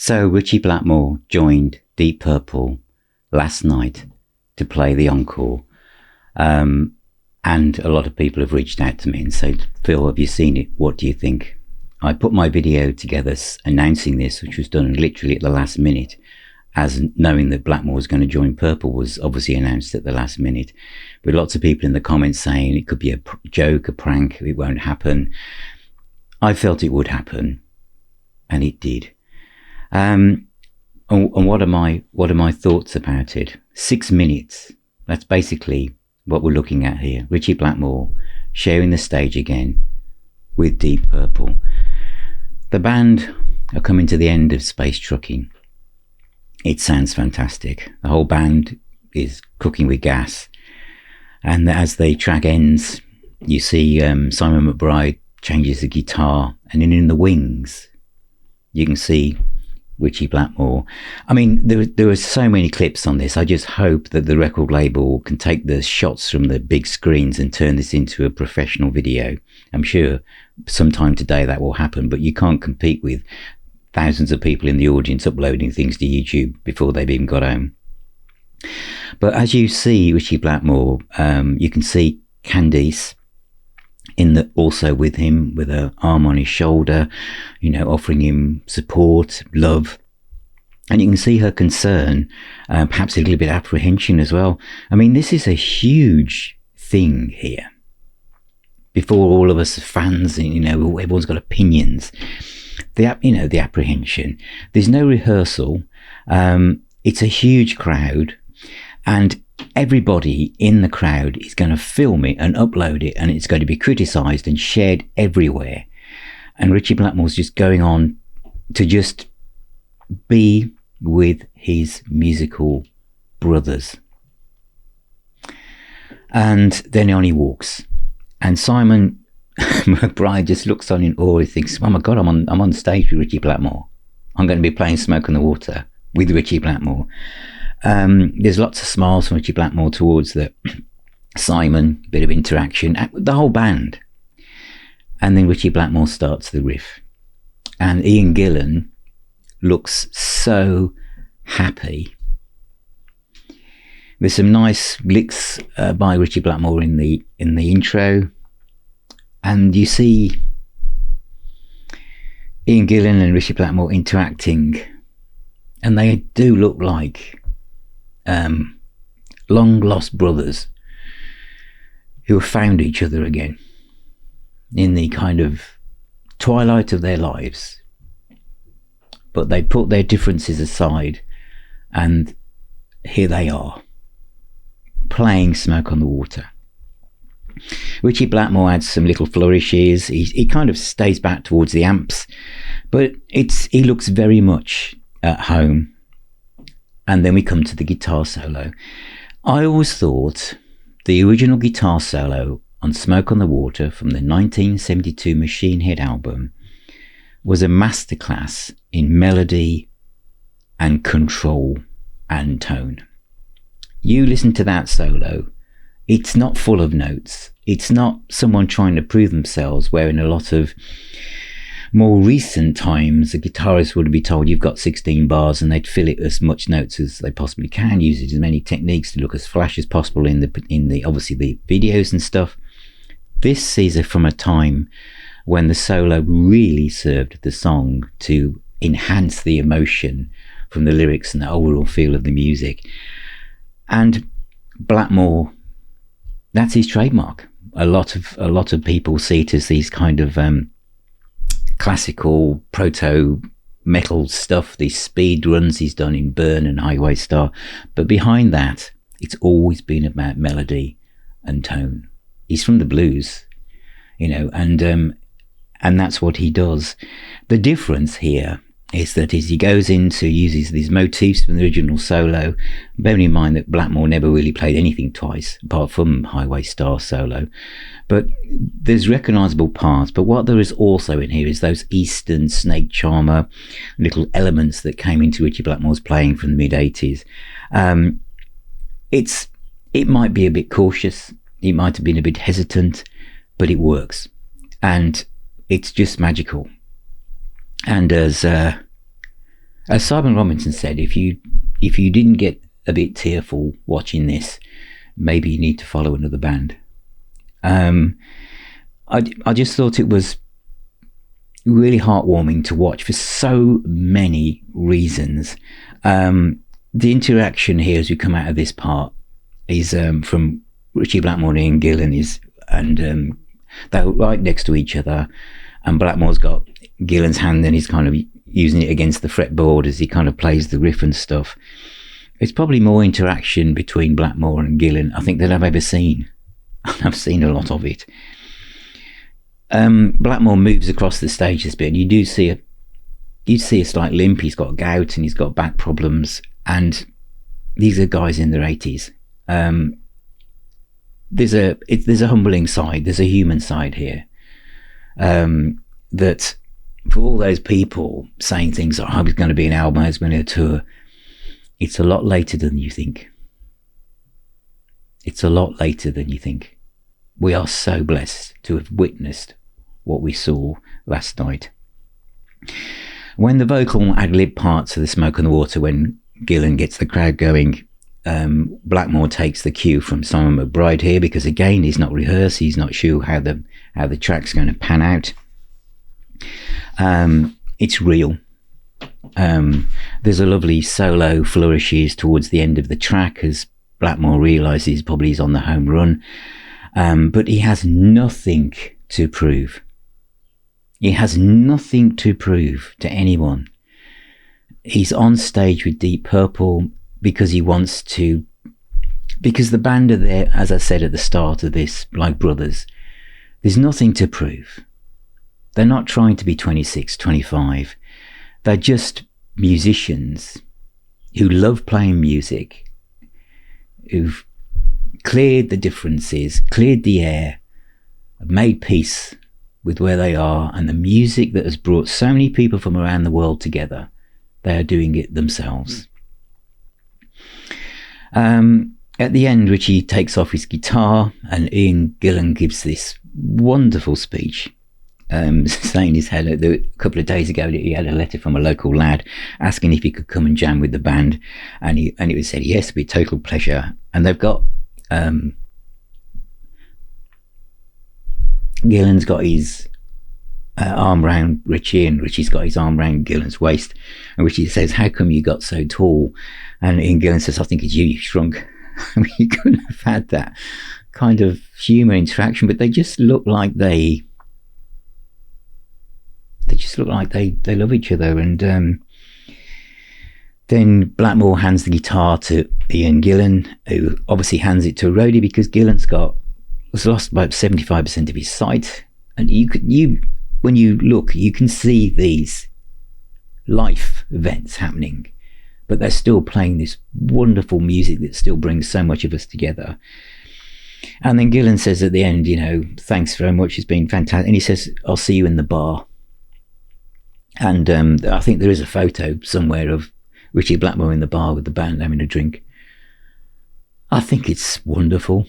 So Ritchie Blackmore joined Deep Purple last night to play the encore. And a lot of people have reached out to me and said, Phil, have you seen it? What do you think? I put my video together announcing this, which was done literally at the last minute, as knowing that Blackmore was going to join Purple was obviously announced at the last minute. With lots of people in the comments saying it could be a joke, a prank, it won't happen. I felt it would happen, and it did. And what are my thoughts about it? 6 minutes. That's basically what we're looking at here. Ritchie Blackmore sharing the stage again with Deep Purple. The band are coming to the end of Space Trucking. It sounds fantastic. The whole band is cooking with gas. And as the track ends, you see Simon McBride changes the guitar, and then in the wings, you can see Ritchie Blackmore. I mean, there are so many clips on this. I just hope that the record label can take the shots from the big screens and turn this into a professional video. I'm sure sometime today that will happen, but you can't compete with thousands of people in the audience uploading things to YouTube before they've even got home. But as you see Ritchie Blackmore, you can see Candice also with him, with her arm on his shoulder, offering him support, love. And you can see her concern, perhaps a little bit of apprehension as well. I mean, this is a huge thing here. Before all of us fans, everyone's got opinions. The apprehension. There's no rehearsal. It's a huge crowd, and everybody in the crowd is going to film it and upload it, and it's going to be criticised and shared everywhere. And Ritchie Blackmore's just going on to just be with his musical brothers. And then on he walks, and Simon McBride just looks on in awe. He thinks, oh my God, I'm on stage with Ritchie Blackmore. I'm going to be playing Smoke on the Water with Ritchie Blackmore. There's lots of smiles from Ritchie Blackmore towards Simon, a bit of interaction, the whole band. And then Ritchie Blackmore starts the riff. And Ian Gillan looks so happy. There's some nice licks by Ritchie Blackmore in the intro. And you see Ian Gillan and Ritchie Blackmore interacting. And they do look like long lost brothers who have found each other again in the kind of twilight of their lives, but they put their differences aside, and here they are playing Smoke on the Water. Ritchie Blackmore adds some little flourishes. He kind of stays back towards the amps, but he looks very much at home. And then we come to the guitar solo. I always thought the original guitar solo on Smoke on the Water from the 1972 Machine Head album was a masterclass in melody and control and tone. You listen to that solo, it's not full of notes. It's not someone trying to prove themselves, where in a lot of more recent times, a guitarist would be told you've got 16 bars, and they'd fill it as much notes as they possibly can, use as many techniques to look as flash as possible in the obviously the videos and stuff. This is from a time when the solo really served the song to enhance the emotion from the lyrics and the overall feel of the music. And Blackmore, that's his trademark. A lot of people see it as these kind of classical proto metal stuff, these speed runs he's done in Burn and Highway Star, but behind that it's always been about melody and tone. He's from the blues, and that's what he does. The difference here is that as he goes into uses these motifs from the original solo, bearing in mind that Blackmore never really played anything twice apart from Highway Star solo, but there's recognisable parts. But what there is also in here is those Eastern Snake Charmer little elements that came into Ritchie Blackmore's playing from the mid-80s. It might be a bit cautious, it might have been a bit hesitant, but it works, and it's just magical. And as As Simon Robinson said, if you didn't get a bit tearful watching this, maybe you need to follow another band. I just thought it was really heartwarming to watch for so many reasons. The interaction here as we come out of this part is from Ritchie Blackmore and Gillan and they're right next to each other, and Blackmore's got Gillan's hand and he's kind of using it against the fretboard as he kind of plays the riff and stuff. It's probably more interaction between Blackmore and Gillan, I think, than I've ever seen. I've seen a lot of it. Blackmore moves across the stage this bit, and you see a slight limp. He's got gout and he's got back problems, and these are guys in their 80s. There's a humbling side, there's a human side here, that for all those people saying things like, oh, it's going to be an album, it's going to be a tour, it's a lot later than you think. It's a lot later than you think. We are so blessed to have witnessed what we saw last night. When the vocal ad-lib parts of The Smoke and the Water, when Gillan gets the crowd going, Blackmore takes the cue from Simon McBride here, because again, he's not rehearsed, he's not sure how the track's going to pan out. It's real. There's a lovely solo flourishes towards the end of the track as Blackmore realises probably he's on the home run, but he has nothing to prove. He has nothing to prove to anyone. He's on stage with Deep Purple because he wants to, because the band are there, as I said at the start of this, like brothers. There's nothing to prove. They're not trying to be 26, 25. They're just musicians who love playing music, who've cleared the differences, cleared the air, have made peace with where they are, and the music that has brought so many people from around the world together, they are doing it themselves. At the end, Richie takes off his guitar and Ian Gillan gives this wonderful speech, saying he's had a couple of days ago that he had a letter from a local lad asking if he could come and jam with the band, and it was said yes, with total pleasure. And they've got Gillan's got his arm round Richie, and Richie's got his arm round Gillan's waist, and Richie says, how come you got so tall? And Ian Gillan says, I think it's you shrunk. I mean, you couldn't have had that kind of humour interaction, but they just look like they love each other. And then Blackmore hands the guitar to Ian Gillan, who obviously hands it to a roadie, because Gillan's lost about 75% of his sight, and when you look, you can see these life events happening, but they're still playing this wonderful music that still brings so much of us together. And then Gillan says at the end, thanks very much, it's been fantastic, and he says, I'll see you in the bar. And I think there is a photo somewhere of Richie Blackmore in the bar with the band having a drink. I think it's wonderful.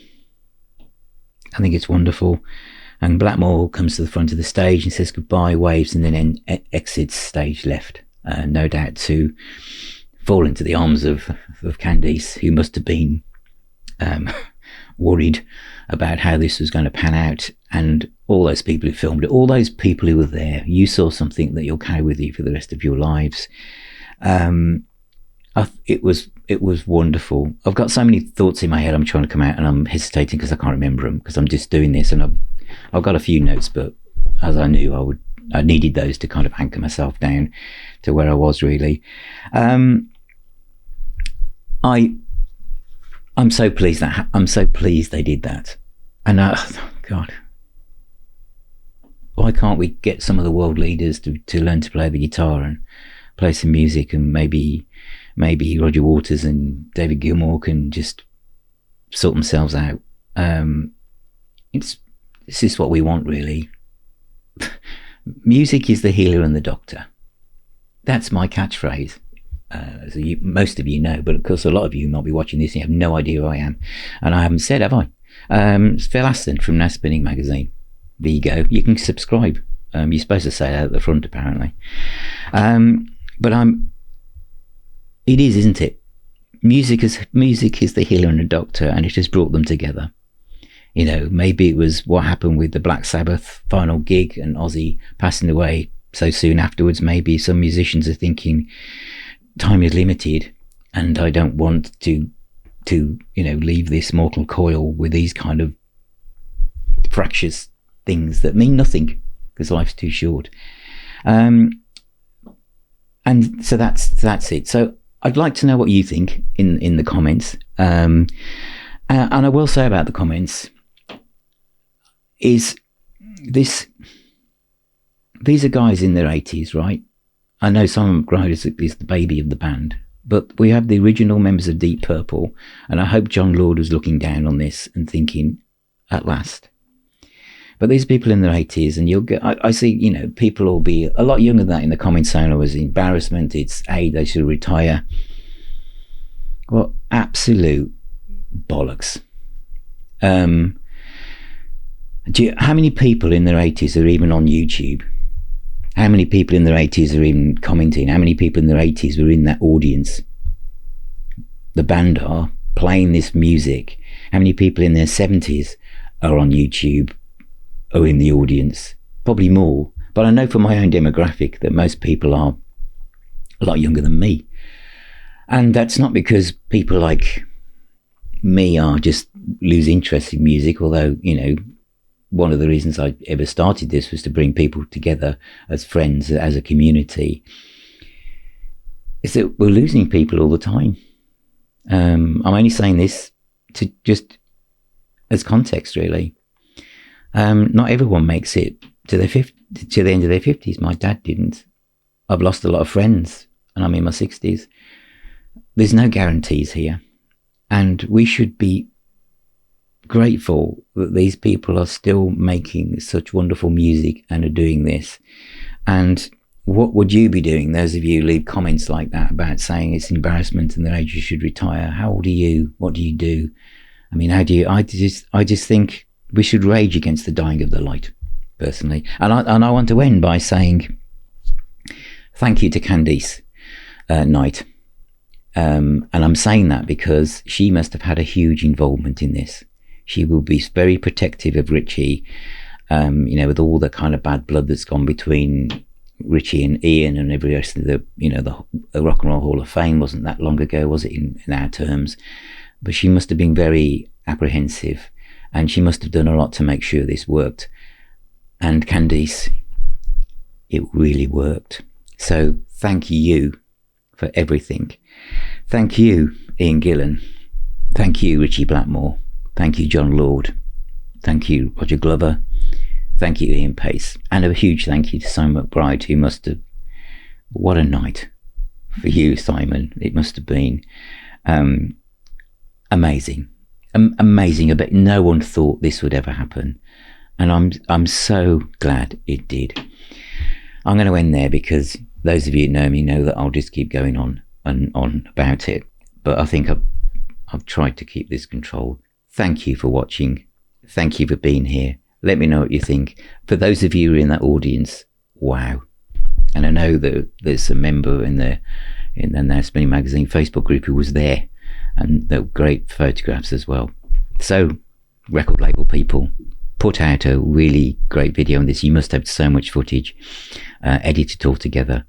And Blackmore comes to the front of the stage and says goodbye, waves, and then exits stage left, no doubt to fall into the arms of Candice, who must have been worried about how this was going to pan out. And all those people who filmed it, all those people who were there, you saw something that you'll carry with you for the rest of your lives. It was wonderful. I've got so many thoughts in my head I'm trying to come out, and I'm hesitating because I can't remember them, because I'm just doing this, and I've got a few notes, but as I knew I needed those to kind of anchor myself down to where I was really. I'm so pleased they did that. And God, why can't we get some of the world leaders to learn to play the guitar and play some music, and maybe Roger Waters and David Gilmour can just sort themselves out. This is what we want, really. Music is the healer and the doctor. That's my catchphrase. As most of you know, but of course a lot of you might be watching this and you have no idea who I am. And I haven't said, have I? It's Phil Aston from Now Spinning magazine. There you go. You can subscribe. You're supposed to say that at the front, apparently. But it is, isn't it? Music is the healer and the doctor, and it has brought them together. You know, maybe it was what happened with the Black Sabbath final gig and Ozzy passing away so soon afterwards. Maybe some musicians are thinking time is limited and I don't want to leave this mortal coil with these kind of fractious things that mean nothing because life's too short. And so that's it. So I'd like to know what you think in the comments. And I will say about the comments is this: these are guys in their 80s, right? I know Simon McBride is the baby of the band, but we have the original members of Deep Purple, and I hope John Lord was looking down on this and thinking, at last. But these people in their 80s, and you'll get, I see, people will be a lot younger than that in the comments saying it was embarrassment, it's they should retire. Well, absolute bollocks. How many people in their 80s are even on YouTube? How many people in their 80s are even commenting? How many people in their 80s were in that audience? The band are playing this music. How many people in their 70s are on YouTube or in the audience? Probably more. But I know from my own demographic that most people are a lot younger than me. And that's not because people like me are just lose interest in music, although, one of the reasons I ever started this was to bring people together as friends, as a community, is that we're losing people all the time. I'm only saying this to just as context, really. Not everyone makes it to the end of their 50s. My dad didn't. I've lost a lot of friends, and I'm in my 60s. There's no guarantees here, and we should be grateful that these people are still making such wonderful music and are doing this. And what would you be doing? Those of you who leave comments like that about saying it's embarrassment and their age you should retire. How old are you? What do you do? I mean, I just think we should rage against the dying of the light, personally. And I want to end by saying thank you to Candice Night. And I'm saying that because she must have had a huge involvement in this. She will be very protective of Richie, with all the kind of bad blood that's gone between Richie and Ian and every rest of the Rock and Roll Hall of Fame wasn't that long ago, was it, in our terms? But she must have been very apprehensive, and she must have done a lot to make sure this worked. And Candice, it really worked. So thank you for everything. Thank you, Ian Gillan. Thank you, Ritchie Blackmore. Thank you, John Lord. Thank you, Roger Glover. Thank you, Ian Pace. And a huge thank you to Simon McBride, who must have... What a night for you, Simon. It must have been amazing. Amazing. I bet no one thought this would ever happen. And I'm so glad it did. I'm going to end there because those of you who know me know that I'll just keep going on and on about it. But I think I've tried to keep this controlled. Thank you for watching. Thank you for being here. Let me know what you think. For those of you who are in that audience, wow. And I know that there's a member in the Now Spinning Magazine Facebook group who was there, and there were great photographs as well. So, record label people, put out a really great video on this. You must have so much footage edited all together,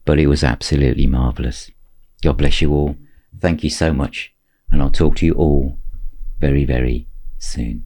but it was absolutely marvellous. God bless you all. Thank you so much, and I'll talk to you all very, very soon.